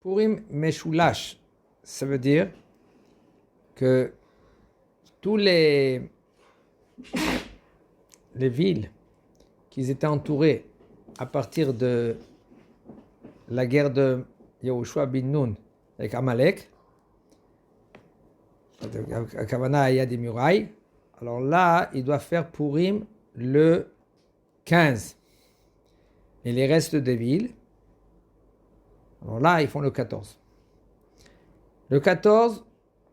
Purim Meshulash, ça veut dire que tous les villes qui étaient entourées à partir de la guerre de Yehoshua bin Nun avec Amalek, à Kavana, il y a des murailles. Alors là, il doit faire Purim le 15. Et les restes des villes, alors là, ils font le 14. Le 14,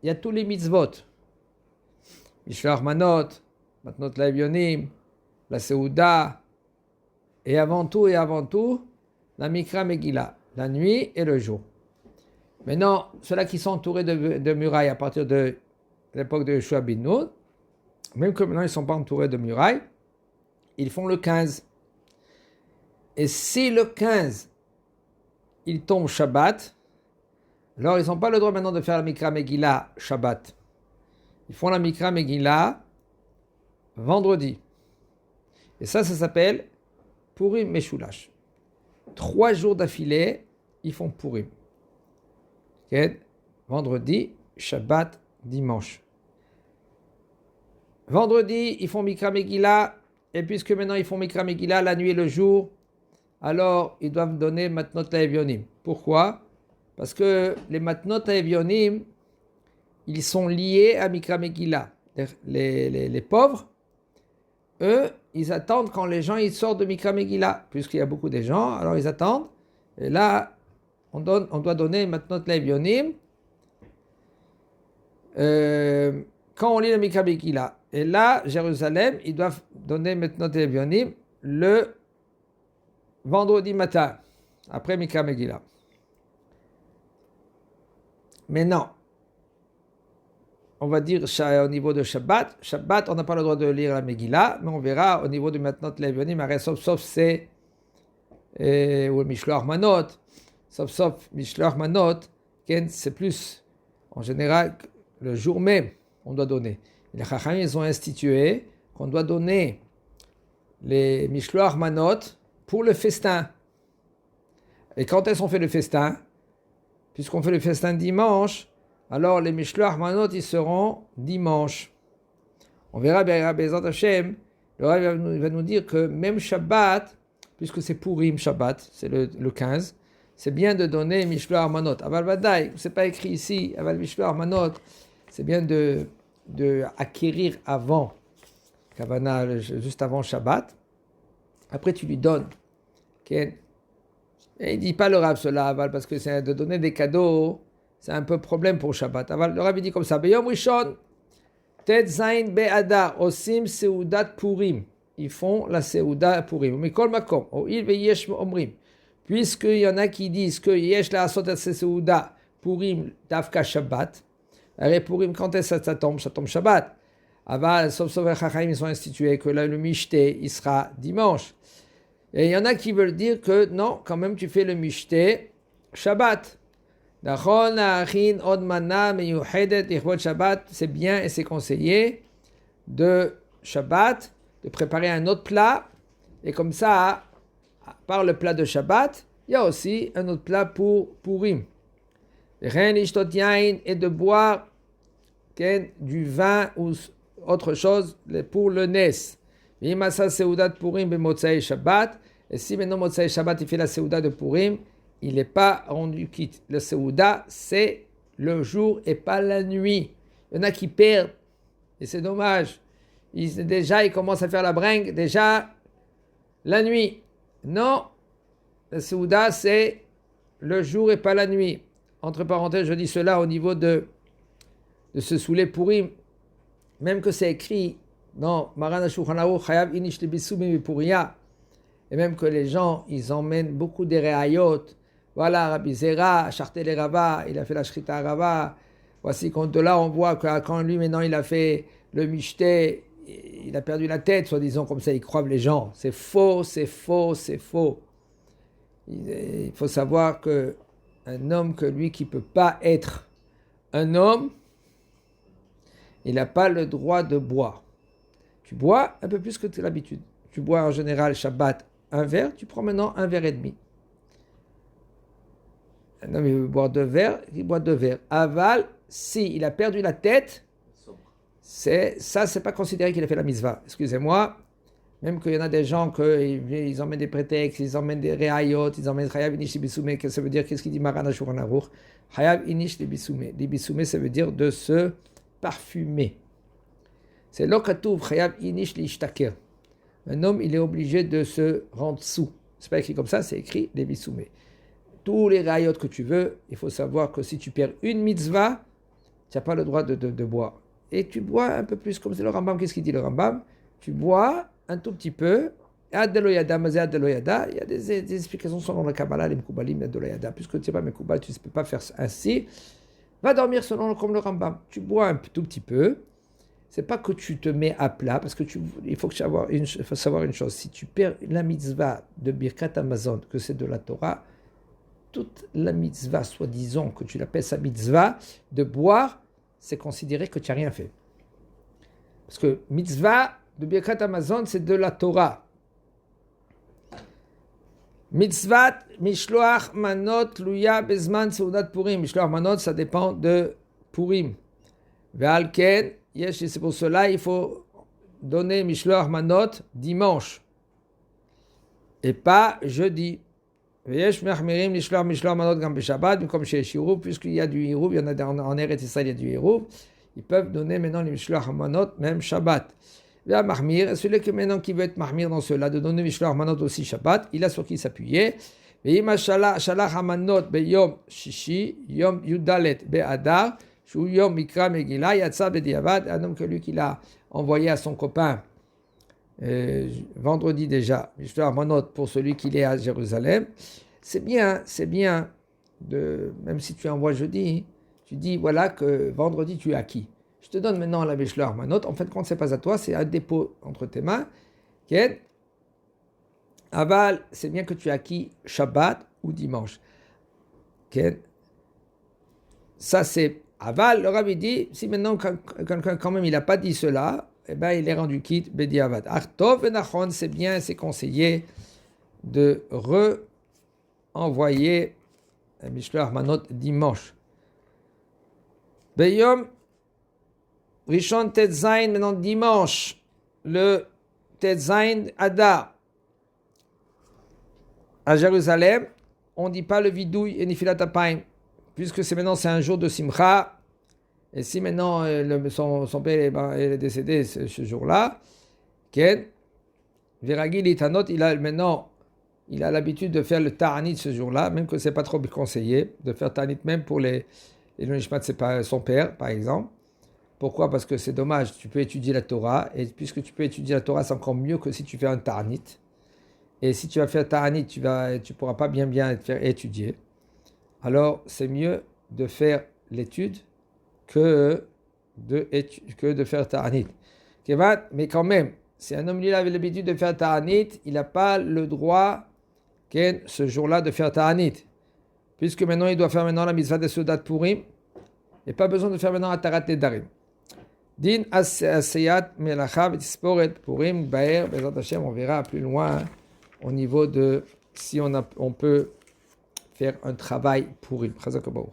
il y a tous les mitzvot. Mishloach Manot, Matnot Levionim, la Seuda, et avant tout, la Mikra Megillah, la nuit et le jour. Maintenant, ceux-là qui sont entourés de murailles à partir de l'époque de Yehoshua bin Nun, même que maintenant ils ne sont pas entourés de murailles, ils font le 15. Et si le 15, il tombe Shabbat, alors ils n'ont pas le droit maintenant de faire la Mikra Megillah Shabbat. Ils font la Mikra Megillah vendredi. Et ça s'appelle Purim Meshulash. 3 jours d'affilée, ils font Purim. Okay? Vendredi, Shabbat, dimanche. Vendredi, ils font Mikra Megillah, et puisque maintenant ils font Mikra Megillah la nuit et le jour, alors ils doivent donner Matnot Levionim. Pourquoi? Parce que les Matnot Levionim, ils sont liés à Mikra Megillah. Les pauvres, eux, ils attendent quand les gens ils sortent de Mikra Megillah. Puisqu'il y a beaucoup de gens, alors ils attendent. Et là, on doit donner Matnot Levionim quand on lit le Mikra Megillah. Et là, Jérusalem, ils doivent donner Matnot Levionim le vendredi matin, après Mikra Megillah. Maintenant, on va dire au niveau de Shabbat. Shabbat, on n'a pas le droit de lire la Megillah, mais on verra au niveau du Matnot Levionim, sauf c'est ou le Mishloach Manot, sauf Mishloach Manot, c'est plus en général le jour même on doit donner. Les Chachamim, ils ont institué qu'on doit donner les Mishloach Manot pour le festin. Et quand est-ce qu'on fait le festin? Puisqu'on fait le festin dimanche, alors les Mishloach Manot, ils seront dimanche. On verra, Bezat Hashem, le Rav va nous dire que même Shabbat, puisque c'est Purim Shabbat, c'est le 15, c'est bien de donner Mishloach Manot. Aval Vadaï, c'est pas écrit ici, Aval Mishloach Manot, c'est bien de acquérir avant, Kavana, juste avant Shabbat. Après, tu lui donnes. Okay? Et il ne dit pas le Rav cela, Aval, parce que c'est de donner des cadeaux, c'est un peu problème pour Shabbat. Aval, le Rav il dit comme ça, Beyom Rishon, Tet Zain Be'ada, Osim Seudat Purim. Ils font la Seuda Purim. Mais Kol Makom, O'il Ve'yesh Omrim. Puisqu'il y en a qui disent que Yesh la Asot Seuda Purim Davka Shabbat. Alors Purim, quand est-ce que ça tombe? Ça tombe Shabbat. Aval, sauf les Chachamim, ils ont institué que là, le Mishté, il sera dimanche. Et il y en a qui veulent dire que non, quand même, tu fais le Mishté Shabbat. C'est bien et c'est conseillé de Shabbat, de préparer un autre plat. Et comme ça, par le plat de Shabbat, il y a aussi un autre plat pour Purim. Et de boire du vin ou autre chose pour le Nes. Et si maintenant Motzei Shabbat il fait la Seuda de Purim, il n'est pas rendu quitte. Le Seuda, c'est le jour et pas la nuit. Il y en a qui perdent, et c'est dommage. Ils commencent à faire la bringue, déjà la nuit. Non, le Seuda, c'est le jour et pas la nuit. Entre parenthèses, je dis cela au niveau de se saouler Purim. Même que c'est écrit dans Maran HaShulchan Aruch, Chayav Inish Libisumi Puria. Et même que les gens, ils emmènent beaucoup de réayot. Voilà, Rabbi Zera, Charté les Rava, il a fait la Shrita Rava. Voici quand de là, on voit que quand lui, maintenant, il a fait le Mishté, il a perdu la tête, soi-disant, comme ça, ils croient les gens. C'est faux, c'est faux, c'est faux. Il faut savoir qu'un homme que lui qui ne peut pas être un homme, il n'a pas le droit de boire. Tu bois un peu plus que l'habitude. Tu bois en général Shabbat un verre, tu prends maintenant un verre et demi. Un homme, il veut boire 2 verres, il boit 2 verres. Aval, si il a perdu la tête, c'est pas considéré qu'il a fait la mitzvah. Excusez-moi, même qu'il y en a des gens ils emmènent des prétextes, ils emmènent des réayot, ils emmènent Chayav Inish Libisoume, que ça veut dire, qu'est-ce qu'il dit Maran Ashur Aruch? Chayav Inish Libisoume. Libisoume, ça veut dire de se parfumer. C'est l'okatouv Chayav Inish Lishtaker. Un homme, il est obligé de se rendre sous. C'est pas écrit comme ça, c'est écrit Libisoume. Tous les réayot que tu veux, il faut savoir que si tu perds une mitzvah, tu n'as pas le droit de boire. Et tu bois un peu plus, comme c'est le Rambam. Qu'est-ce qu'il dit le Rambam? Tu bois un tout petit peu. Adeloyada, mazé adeloyada. Il y a des explications selon le Kabbalah, les Mekoubalim, adeloyada. Puisque tu n'es pas Mekoubal, tu ne peux pas faire ainsi. Va dormir comme le Rambam. Tu bois un tout petit peu. C'est pas que tu te mets à plat, parce que il faut savoir une chose. Si tu perds la mitzvah de Birkat Hamazon, que c'est de la Torah, toute la mitzvah, soi-disant que tu l'appelles sa mitzvah, de boire, c'est considéré que tu n'as rien fait. Parce que mitzvah de Birkat Hamazon, c'est de la Torah. Mitzvah, mishloach manot, luya, bezman, seudat purim. Mishloach manot, ça dépend de Purim. Ve'alken, c'est pour cela il faut donner mishloach manot dimanche. Et pas jeudi. Puisqu'il y a du hirouv, il y en a en Eretz Israël, il y a du hirouv, ils peuvent donner maintenant les mishloach manot, même Shabbat. Celui que maintenant qui veut être mahmir dans cela, de donner mishloach manot aussi Shabbat, il a sur qui s'appuyer. Donc lui qui l'a envoyé à son copain vendredi déjà, mishloach manot pour celui qui est à Jérusalem. C'est bien, même si tu envoies jeudi, tu dis voilà que vendredi tu es acquis. Je te donne maintenant la mishloach manot. En fait, quand c'est pas à toi, c'est un dépôt entre tes mains. Okay? Aval, c'est bien que tu as acquis Shabbat ou dimanche. Okay? Ça c'est aval. Le rabbi dit, si maintenant quelqu'un quand même il n'a pas dit cela, eh ben il est rendu quitte bedi avad. Artov et nachon, c'est bien, c'est conseillé de envoyer un mishloach manot dimanche. Beyom Rishon Tetzain, maintenant dimanche, le Tetzain Adar à Jérusalem, on ne dit pas le vidouille et nifilat apayim, puisque c'est un jour de simcha, et si maintenant son père est décédé ce jour-là, Ken, Viragil Itanot, il a l'habitude de faire le ta'anit ce jour-là, même que ce n'est pas trop conseillé de faire ta'anit, même pour les Nishmat, c'est pas son père, par exemple. Pourquoi? Parce que c'est dommage, tu peux étudier la Torah, et puisque tu peux étudier la Torah, c'est encore mieux que si tu fais un ta'anit. Et si tu vas faire ta'anit, tu pourras pas bien te faire étudier. Alors, c'est mieux de faire l'étude que de faire ta'anit. Mais quand même, si un homme avait l'habitude de faire ta'anit, il n'a pas le droit ce jour-là de faire ta'anit. Puisque maintenant, il doit faire la mitzvah de Seudat Purim, et pas besoin de faire maintenant Atarat Nedarim. Din Aseyat Melacha V'Tisporet Purim Baer Bezrat Hashem, on verra plus loin au niveau de si on peut faire un travail Purim. Chazak Baruch.